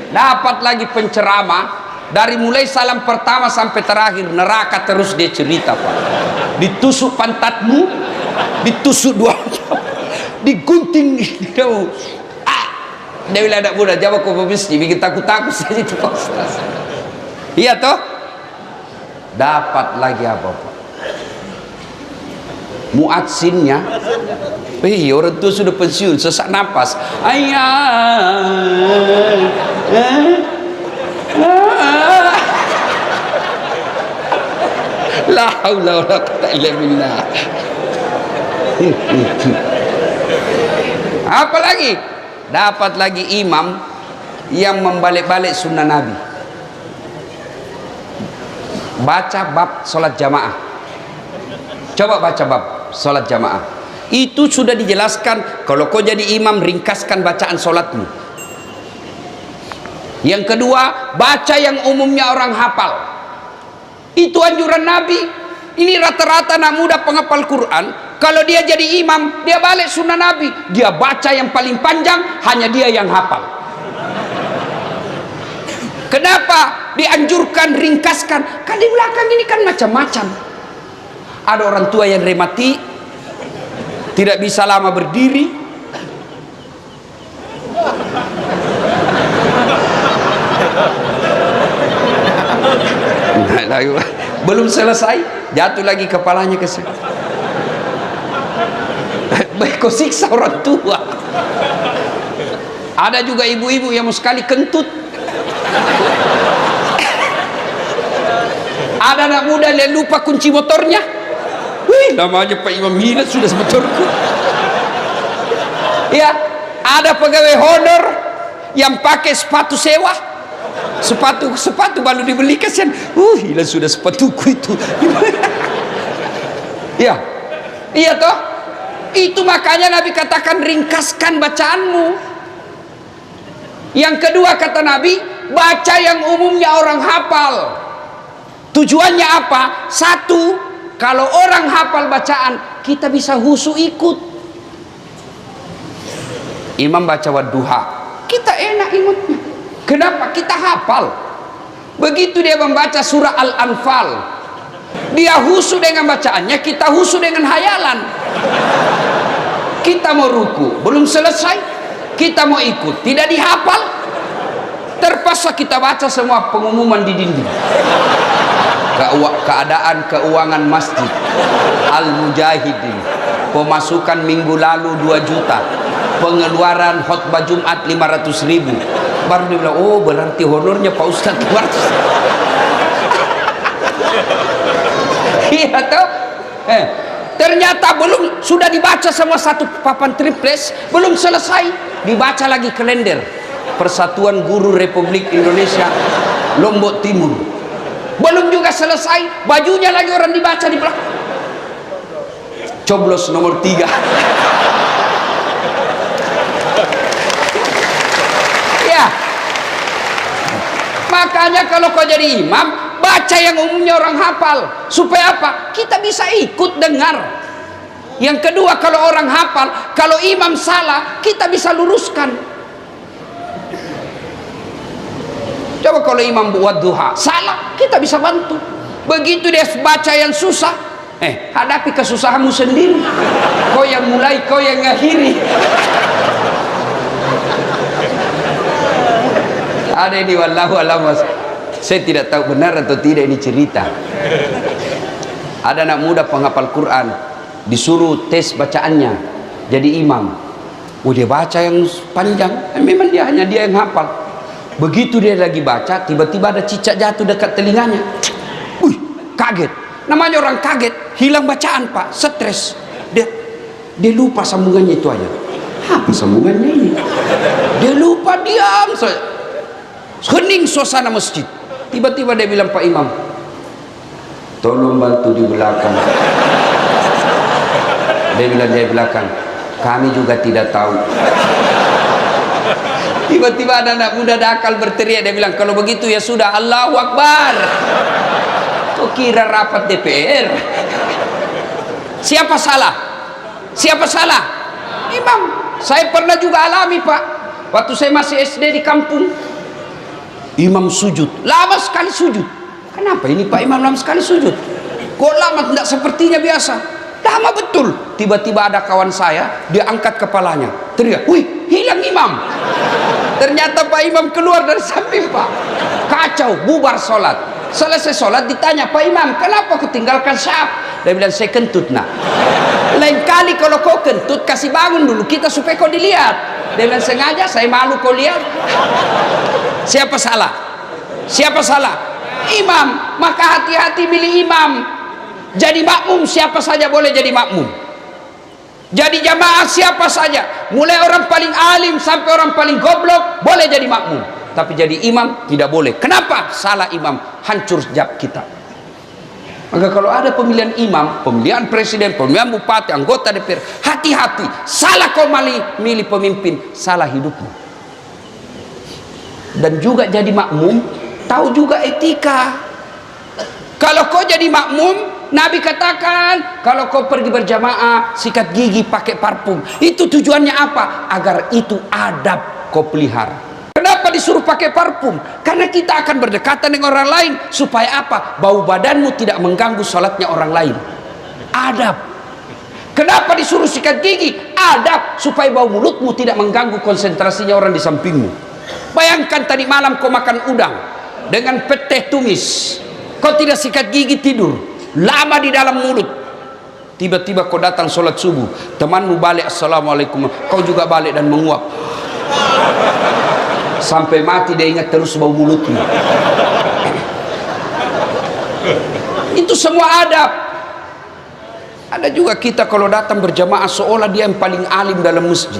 dapat lagi penceramah dari mulai salam pertama sampai terakhir neraka terus dia cerita pak. Ditusuk pantatmu, ditusuk 2 digunting kau. Dia bilang anak muda, jawab kau mesti bikin takut-takut saja itu pak Ustaz. Iya toh. Dapat lagi apa pak? Muadzinnya, orang tua sudah pensiun, sesak napas. La haula wala quwwata illa billah. Apa lagi? Dapat lagi imam yang membalik-balik sunnah Nabi. Baca bab sholat jamaah. Coba baca bab sholat jamaah. Itu sudah dijelaskan. Kalau kau jadi imam, ringkaskan bacaan sholatmu. Yang kedua, baca yang umumnya orang hafal. Itu anjuran Nabi. Ini rata-rata anak muda penghafal Quran, kalau dia jadi imam, dia balik sunnah Nabi. Dia baca yang paling panjang, hanya dia yang hafal. Kenapa dianjurkan ringkaskan? Kan di belakang ini kan macam-macam. Ada orang tua yang rematik, tidak bisa lama berdiri. Belum selesai, jatuh lagi kepalanya ke sini. Baik kau siksa orang tua. Ada juga ibu-ibu yang mau sekali kentut. Ada anak muda yang lupa kunci motornya. Wih, namanya Pak Imam Hilat sudah semotorku. Ya, ada pegawai honor yang pakai sepatu sewa. Sepatu baru dibeli, kasihan. Hilang sudah sepatuku itu. Ya, iya toh. Itu makanya Nabi katakan ringkaskan bacaanmu. Yang kedua kata Nabi, baca yang umumnya orang hafal. Tujuannya apa? Satu, kalau orang hafal bacaan, kita bisa husu ikut. Imam baca wadduha, kita enak ikutnya. Kenapa? Kita hafal. Begitu dia membaca surah Al-Anfal, dia husu dengan bacaannya, kita husu dengan hayalan. Kita mau ruku, belum selesai, kita mau ikut, tidak dihafal. Terpaksa kita baca semua pengumuman di dinding. Keadaan keuangan masjid Al-Mujahidin, pemasukan minggu lalu 2 juta, pengeluaran khutbah Jumat 500.000. Baru dia bilang, oh berarti honornya Pak Ustadz 200. Iya toh? Ternyata belum, sudah dibaca semua satu papan triples, belum selesai, dibaca lagi kalender Persatuan Guru Republik Indonesia Lombok Timur. Belum juga selesai, bajunya lagi orang dibaca di belakang. Coblos nomor 3. Ya. Makanya kalau kau jadi imam, baca yang umumnya orang hafal. Supaya apa? Kita bisa ikut dengar. Yang kedua, kalau orang hafal, kalau imam salah, kita bisa luruskan. Coba kalau imam buat duha salah, kita bisa bantu. Begitu dia baca yang susah, hadapi kesusahanmu sendiri. Kau yang mulai, kau yang ngakhiri. Ada ini wallahu alam, saya tidak tahu benar atau tidak ini cerita. Ada anak muda penghafal Quran, disuruh tes bacaannya jadi imam. Dia baca yang panjang, memang hanya dia yang hafal. Begitu dia lagi baca, tiba-tiba ada cicak jatuh dekat telinganya. Kaget. Namanya orang kaget, hilang bacaan Pak, stres. Dia lupa sambungannya itu aja. Apa sambungannya ini? Dia lupa, diam saja. Hening suasana masjid. Tiba-tiba dia bilang, Pak Imam, tolong bantu di belakang. Dia bilang di belakang, kami juga tidak tahu. Tiba-tiba ada anak muda dakal berteriak, dia bilang, kalau begitu ya sudah, Allahu Akbar. Kau kira rapat DPR? Siapa salah? Siapa salah? Imam. Saya pernah juga alami Pak, waktu saya masih SD di kampung. Imam sujud, lama sekali sujud. Kenapa ini Pak Imam lama sekali sujud? Kok lama, tidak sepertinya biasa? Lama betul. Tiba-tiba ada kawan saya, dia angkat kepalanya, teriak, wih, hilang imam. Ternyata Pak Imam keluar dari samping Pak. Kacau, bubar sholat. Selesai sholat ditanya, Pak Imam, kenapa kau tinggalkan syaf? Dia bilang, saya kentut nak. Lain kali kalau kau kentut, kasih bangun dulu kita supaya kau dilihat. Dia bilang, sengaja, saya malu kau lihat. Siapa salah? Siapa salah? Imam. Maka hati-hati milih imam. Jadi makmum siapa saja boleh jadi makmum. Jadi jamaah siapa saja, mulai orang paling alim sampai orang paling goblok boleh jadi makmum. Tapi jadi imam tidak boleh. Kenapa? Salah imam, hancur sejak kita. Maka kalau ada pemilihan imam, pemilihan presiden, pemilihan bupati, anggota DPR, hati-hati. Salah kau milih pemimpin, salah hidupmu. Dan juga jadi makmum, tahu juga etika. Kalau kau jadi makmum, Nabi katakan kalau kau pergi berjamaah sikat gigi pakai parfum. Itu tujuannya apa? Agar itu adab kau pelihara. Kenapa disuruh pakai parfum? Karena kita akan berdekatan dengan orang lain. Supaya apa? Bau badanmu tidak mengganggu sholatnya orang lain. Adab. Kenapa disuruh sikat gigi? Adab. Supaya bau mulutmu tidak mengganggu konsentrasinya orang di sampingmu. Bayangkan tadi malam kau makan udang dengan pete tumis. Kau tidak sikat gigi, tidur lama di dalam mulut. Tiba-tiba kau datang sholat subuh, temanmu balik, assalamualaikum, kau juga balik dan menguap sampai mati. Dia ingat terus bau mulutnya. Itu semua adab. Ada juga kita kalau datang berjamaah seolah dia yang paling alim dalam masjid,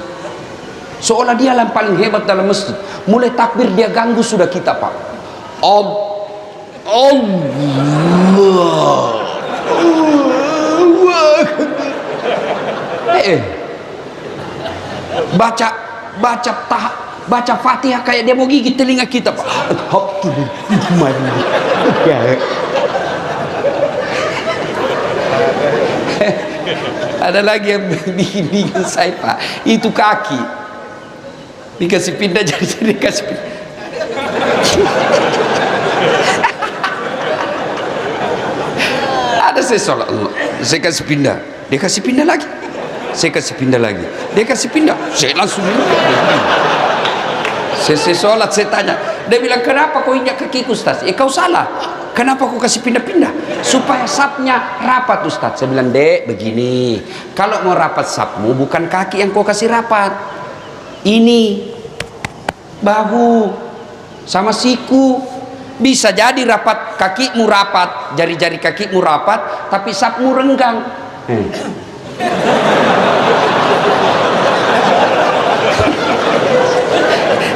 seolah dia yang paling hebat dalam masjid. Mulai takbir dia ganggu sudah kita, Pak. baca Fatihah kayak dia mau gigit telinga kita, Pak. Ada lagi yang bikin saya, Pak, itu kaki dikasih pindah, jadi dikasih pindah. Ada saya sholat, saya kasih pindah, dia kasih pindah lagi, saya kasih pindah lagi, dia kasih pindah, saya langsung saya sholat, saya tanya, dia bilang kenapa kau injak kakiku, Ustaz? Kau salah, kenapa kau kasih pindah-pindah? Supaya sapnya rapat, Ustaz. Saya bilang, Dek, begini, kalau mau rapat sapmu bukan kaki yang kau kasih rapat, ini bahu sama siku. Bisa jadi rapat kakimu rapat, jari-jari kakimu rapat, tapi sapmu renggang.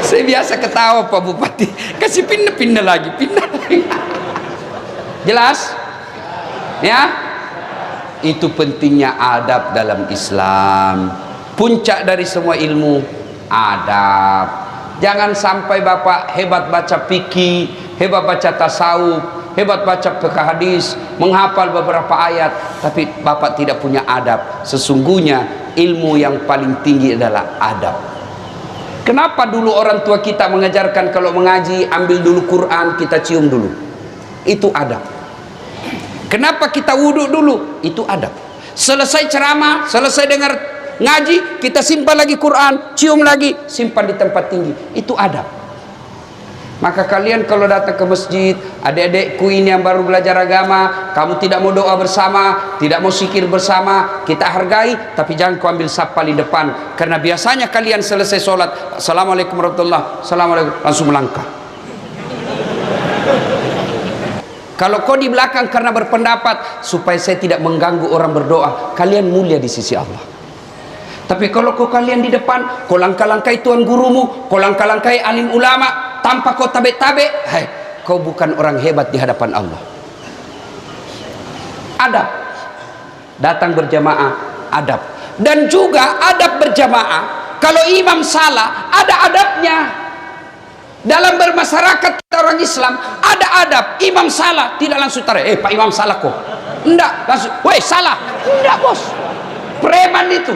Saya biasa ketawa, Pak Bupati, kasih pindah-pindah lagi, pindah lagi. Jelas? Ya? Itu pentingnya adab dalam Islam. Puncak dari semua ilmu, adab. Jangan sampai Bapak hebat baca fikih, hebat baca tasawuf, hebat baca fikih hadis, menghafal beberapa ayat, tapi Bapak tidak punya adab. Sesungguhnya ilmu yang paling tinggi adalah adab. Kenapa dulu orang tua kita mengajarkan kalau mengaji ambil dulu Quran, kita cium dulu? Itu adab. Kenapa kita wudhu dulu? Itu adab. Selesai ceramah, selesai dengar ngaji, kita simpan lagi Quran, cium lagi, simpan di tempat tinggi. Itu adab. Maka kalian kalau datang ke masjid, adik-adikku ini yang baru belajar agama, kamu tidak mau doa bersama, tidak mau zikir bersama, kita hargai, tapi jangan kau ambil saf paling depan. Karena biasanya kalian selesai sholat, assalamualaikum warahmatullahi, assalamualaikum, langsung melangkah. Kalau kau di belakang karena berpendapat supaya saya tidak mengganggu orang berdoa, kalian mulia di sisi Allah. Tapi kalau kau kalian di depan, kau langkah-langkai tuan gurumu, kau langkah-langkai alim ulama, tanpa kau tabe-tabe, hai, kau bukan orang hebat di hadapan Allah. Adab. Datang berjamaah, adab. Dan juga adab berjamaah, kalau imam salah, ada adabnya. Dalam bermasyarakat orang Islam, ada adab. Imam salah, tidak langsung tarik, Pak Imam salah kok. Enggak, langsung, weh salah. Enggak, bos. Preman itu.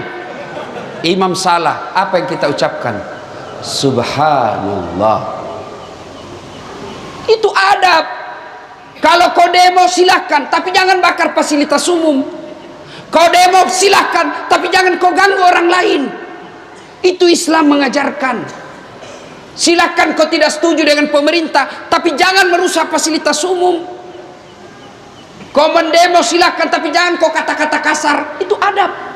Imam salah, apa yang kita ucapkan? Subhanallah. Itu adab. Kalau kau demo silahkan, tapi jangan bakar fasilitas umum. Kau demo silahkan, tapi jangan kau ganggu orang lain. Itu Islam mengajarkan. Silahkan kau tidak setuju dengan pemerintah, tapi jangan merusak fasilitas umum. Kau mendemo silahkan, tapi jangan kau kata-kata kasar. Itu adab.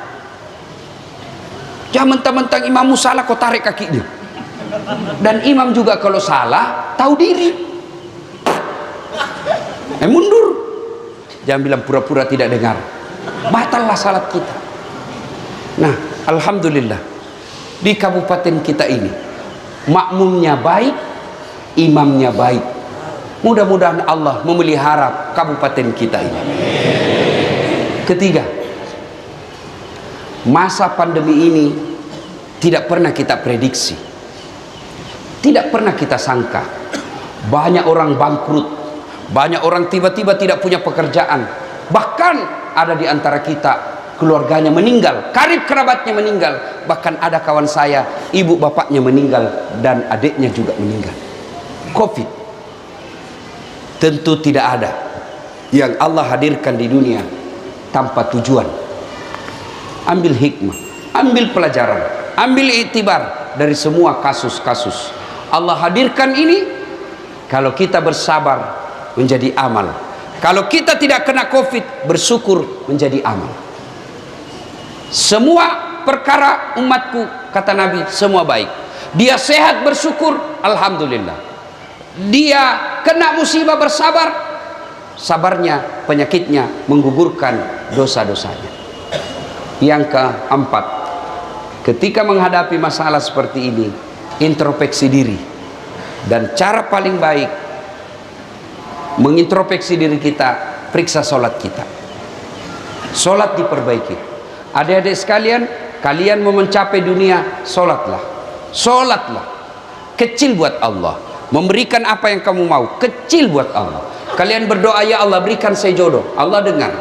Jangan mentang-mentang imammu salah kau tarik kakinya. Dan imam juga kalau salah tahu diri, mundur. Jangan bilang pura-pura tidak dengar, batallah salat kita. Nah, alhamdulillah di kabupaten kita ini makmumnya baik, imamnya baik. Mudah-mudahan Allah memelihara kabupaten kita ini. Ketiga, masa pandemi ini tidak pernah kita prediksi, tidak pernah kita sangka. Banyak orang bangkrut, Banyak orang tiba-tiba tidak punya pekerjaan. Bahkan ada di antara kita keluarganya meninggal, karib kerabatnya meninggal. Bahkan ada kawan saya, ibu bapaknya meninggal dan adiknya juga meninggal. Covid. Tentu tidak ada yang Allah hadirkan di dunia tanpa tujuan. Ambil hikmah, ambil pelajaran, ambil iktibar dari semua kasus-kasus. Allah hadirkan ini, kalau kita bersabar menjadi amal. Kalau kita tidak kena Covid, bersyukur menjadi amal. Semua perkara umatku, kata Nabi, semua baik. Dia sehat, bersyukur, alhamdulillah. Dia kena musibah, bersabar, sabarnya, penyakitnya menggugurkan dosa-dosanya. Yang keempat, ketika menghadapi masalah seperti ini, introspeksi diri. Dan cara paling baik mengintrospeksi diri kita, periksa sholat kita. Sholat diperbaiki. Adik-adik sekalian, kalian mau mencapai dunia, sholatlah. Sholatlah. Kecil buat Allah. Memberikan apa yang kamu mau, kecil buat Allah. Kalian berdoa, ya Allah berikan saya jodoh, Allah dengar.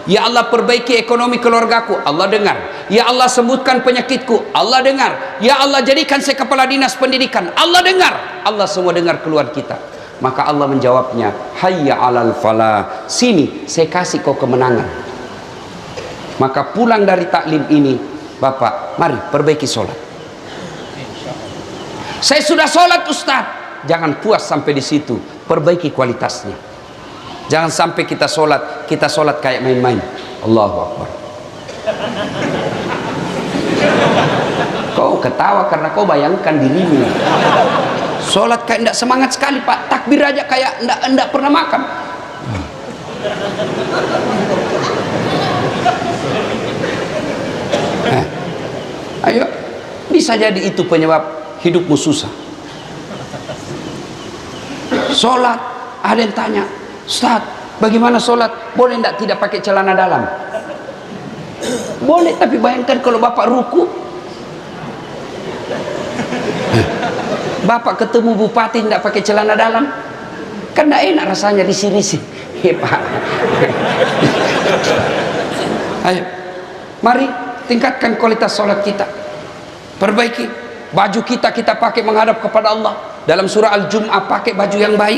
Ya Allah perbaiki ekonomi keluargaku, Allah dengar. Ya Allah sembuhkan penyakitku, Allah dengar. Ya Allah jadikan saya kepala dinas pendidikan, Allah dengar. Allah semua dengar keluar kita. Maka Allah menjawabnya, hayya alal falah, sini saya kasih kau kemenangan. Maka pulang dari taklim ini, Bapak, mari perbaiki sholat. Saya sudah sholat Ustaz. Jangan puas sampai di situ, perbaiki kualitasnya. Jangan sampai kita sholat kayak main-main. Allahu Akbar. Kau ketawa karena kau bayangkan dirimu. Sholat kayak tidak semangat sekali Pak. Takbir aja kayak tidak pernah makan. Ayo, bisa jadi itu penyebab hidupmu susah. Sholat, ada yang tanya, Ustaz, bagaimana sholat? Boleh tidak pakai celana dalam? Boleh, tapi bayangkan kalau Bapak ruku, Bapak ketemu bupati tidak pakai celana dalam, kan tidak enak rasanya, risih-risih. Pak. Ayo, mari tingkatkan kualitas sholat kita, perbaiki baju kita pakai menghadap kepada Allah. Dalam surah Al-Jum'ah, pakai baju yang baik.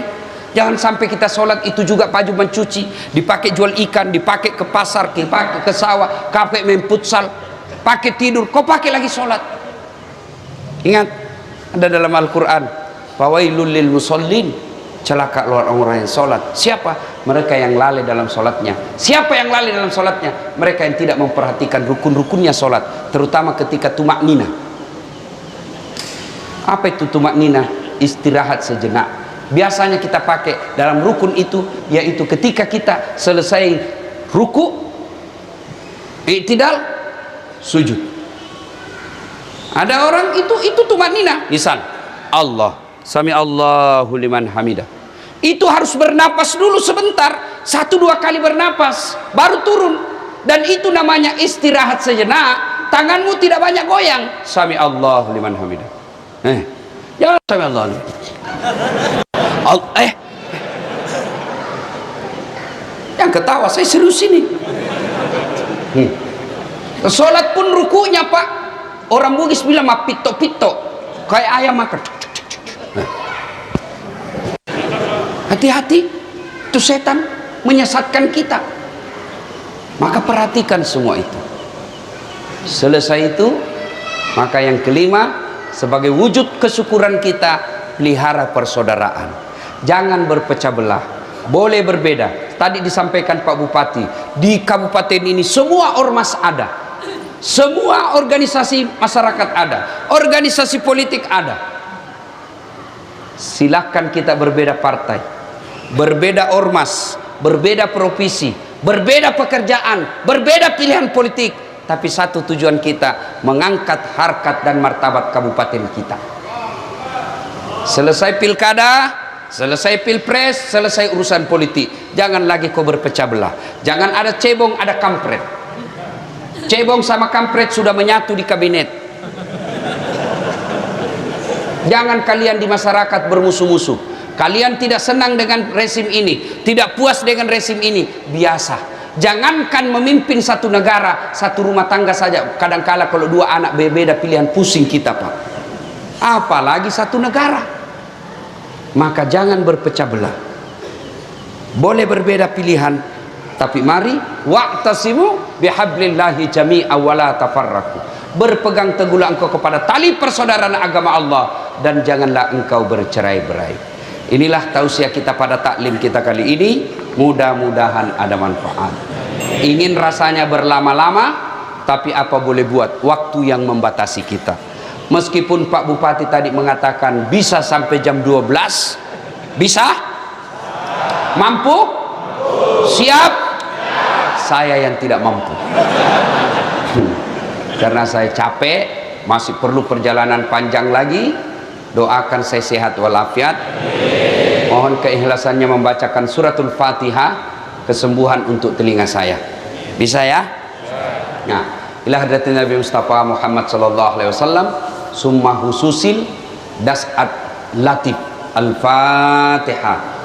Jangan sampai kita sholat itu juga baju mencuci, dipakai jual ikan, dipakai ke pasar, dipakai ke sawah, pakai main futsal, pakai tidur, kau pakai lagi sholat. Ingat, ada dalam Al-Quran, fawailul lil musallin, celaka orang-orang yang sholat. Siapa? Mereka yang lalai dalam sholatnya. Siapa yang lalai dalam sholatnya? Mereka yang tidak memperhatikan rukun-rukunnya sholat, terutama ketika tumak nina. Apa itu tumak nina? Istirahat sejenak. Biasanya kita pakai dalam rukun itu, yaitu ketika kita selesai ruku, i'tidal, sujud. Ada orang itu tumanina, misal Allah, sami Allahu liman hamidah. Itu harus bernapas dulu sebentar, 1-2 kali bernapas, baru turun. Dan itu namanya istirahat sejenak. Tanganmu tidak banyak goyang. Sami Allahu liman hamidah. Jangan sami Allah. Yang ketawa, saya serius ini. Sholat pun rukunya Pak, orang Bugis bilang mah pito-pito, kayak ayam makan. Hati-hati, itu setan menyesatkan kita. Maka perhatikan semua itu. Selesai itu, maka yang kelima, sebagai wujud kesyukuran kita, pelihara persaudaraan. Jangan berpecah belah. Boleh berbeda. Tadi disampaikan Pak Bupati, di kabupaten ini semua ormas ada, semua organisasi masyarakat ada, organisasi politik ada. Silakan kita berbeda partai, berbeda ormas, berbeda profesi, berbeda pekerjaan, berbeda pilihan politik, tapi satu tujuan kita, mengangkat harkat dan martabat kabupaten kita. Selesai pilkada, selesai pilpres, selesai urusan politik, jangan lagi kau berpecah belah. Jangan ada cebong, ada kampret. Cebong sama kampret sudah menyatu di kabinet. Jangan kalian di masyarakat bermusuh-musuh. Kalian tidak senang dengan rezim ini, tidak puas dengan rezim ini, biasa. Jangankan memimpin satu negara, satu rumah tangga saja, kadangkala kalau dua anak berbeda pilihan pusing kita, Pak. Apalagi satu negara. Maka jangan berpecah belah. Boleh berbeda pilihan, tapi mari wa'tasimu bihablillahi jami'a wa la tafarraqu. Berpegang teguhlah engkau kepada tali persaudaraan agama Allah dan janganlah engkau bercerai-berai. Inilah tausiah kita pada taklim kita kali ini. Mudah-mudahan ada manfaat. Ingin rasanya berlama-lama, tapi apa boleh buat, waktu yang membatasi kita. Meskipun Pak Bupati tadi mengatakan bisa sampai jam 12, bisa? Mampu? Siap? Saya yang tidak mampu. Karena saya capek, masih perlu perjalanan panjang lagi. Doakan saya sehat walafiat. Mohon keikhlasannya membacakan suratul Fatihah, kesembuhan untuk telinga saya. Bisa ya? Nah, ila hadratin Nabi Mustafa Muhammad sallallahu alaihi wasallam, summa hususil das'at latif al-Fatihah.